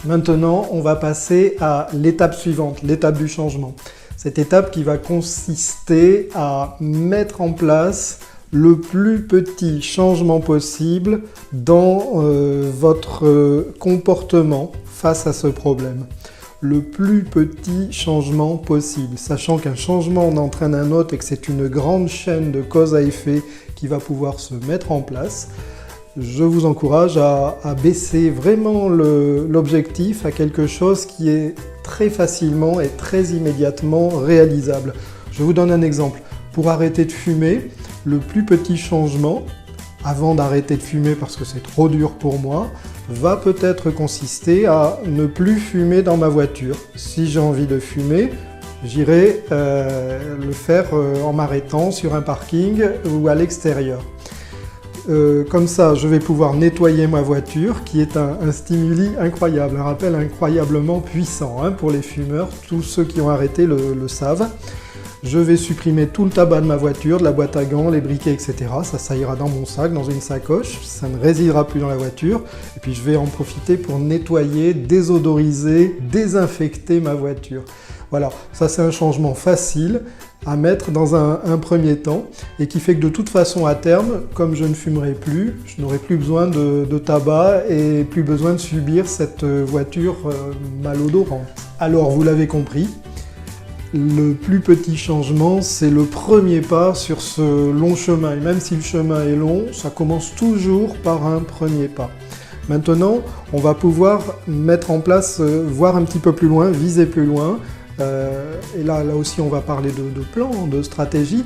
Maintenant, on va passer à l'étape suivante, l'étape du changement. Cette étape qui va consister à mettre en place le plus petit changement possible dans votre comportement face à ce problème. Le plus petit changement possible, sachant qu'un changement en entraîne un autre et que c'est une grande chaîne de cause à effet qui va pouvoir se mettre en place. Je vous encourage à baisser vraiment l'objectif à quelque chose qui est très facilement et très immédiatement réalisable. Je vous donne un exemple. Pour arrêter de fumer, le plus petit changement, avant d'arrêter de fumer parce que c'est trop dur pour moi, va peut-être consister à ne plus fumer dans ma voiture. Si j'ai envie de fumer, j'irai le faire en m'arrêtant sur un parking ou à l'extérieur. Comme ça, je vais pouvoir nettoyer ma voiture, qui est un stimuli incroyable, un rappel incroyablement puissant pour les fumeurs. Tous ceux qui ont arrêté le savent. Je vais supprimer tout le tabac de ma voiture, de la boîte à gants, les briquets, etc. Ça ira dans mon sac, dans une sacoche, ça ne résidera plus dans la voiture. Et puis je vais en profiter pour nettoyer, désodoriser, désinfecter ma voiture. Voilà, ça c'est un changement facile à mettre dans un premier temps et qui fait que de toute façon à terme, comme je ne fumerai plus, je n'aurai plus besoin de tabac et plus besoin de subir cette voiture malodorante. Alors vous l'avez compris, le plus petit changement, c'est le premier pas sur ce long chemin. Et même si le chemin est long, ça commence toujours par un premier pas. Maintenant, on va pouvoir mettre en place, voir un petit peu plus loin, viser plus loin. Et là aussi, on va parler de plan, de stratégie,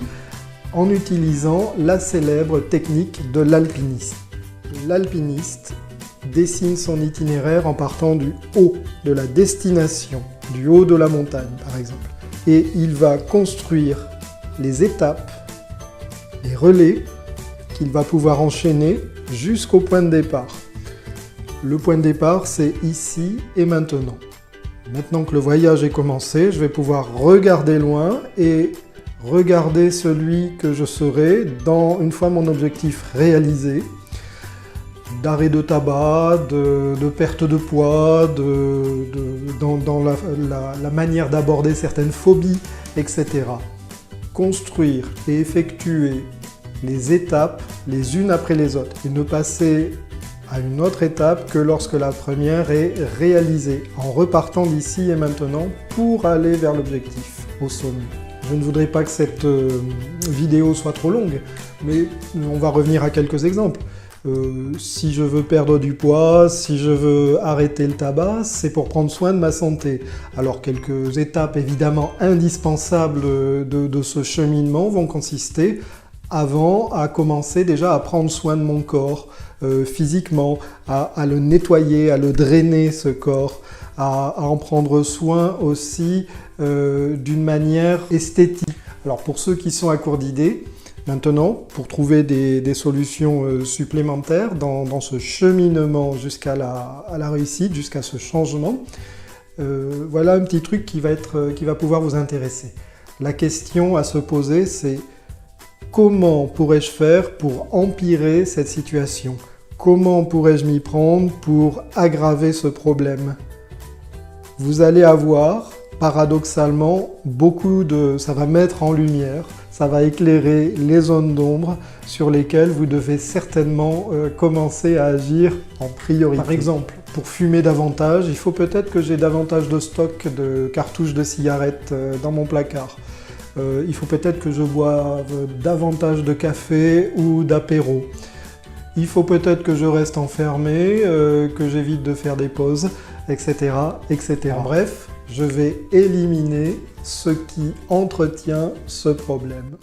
en utilisant la célèbre technique de l'alpiniste. L'alpiniste dessine son itinéraire en partant du haut de la destination, du haut de la montagne par exemple. Et il va construire les étapes, les relais qu'il va pouvoir enchaîner jusqu'au point de départ. Le point de départ, c'est ici et maintenant. Maintenant que le voyage est commencé, je vais pouvoir regarder loin et regarder celui que je serai une fois mon objectif réalisé, d'arrêt de tabac, de perte de poids, dans la manière d'aborder certaines phobies, etc. Construire et effectuer les étapes les unes après les autres et ne passer à une autre étape que lorsque la première est réalisée, en repartant d'ici et maintenant pour aller vers l'objectif, au sommet. Je ne voudrais pas que cette vidéo soit trop longue, mais on va revenir à quelques exemples. Si je veux perdre du poids, si je veux arrêter le tabac, c'est pour prendre soin de ma santé. Alors quelques étapes évidemment indispensables de ce cheminement vont consister avant à commencer déjà à prendre soin de mon corps physiquement, à le nettoyer, à le drainer ce corps, à en prendre soin aussi d'une manière esthétique. Alors pour ceux qui sont à court d'idées, maintenant, pour trouver des solutions supplémentaires dans ce cheminement jusqu'à la réussite, jusqu'à ce changement, voilà un petit truc qui va pouvoir vous intéresser. La question à se poser, c'est comment pourrais-je faire pour empirer cette situation? Comment pourrais-je m'y prendre pour aggraver ce problème? Vous allez avoir, paradoxalement, ça va mettre en lumière, ça va éclairer les zones d'ombre sur lesquelles vous devez certainement commencer à agir en priorité. Par exemple, pour fumer davantage, il faut peut-être que j'ai davantage de stock de cartouches de cigarettes dans mon placard. Il faut peut-être que je boive davantage de café ou d'apéro. Il faut peut-être que je reste enfermé, que j'évite de faire des pauses, etc., etc. Bref, je vais éliminer ce qui entretient ce problème.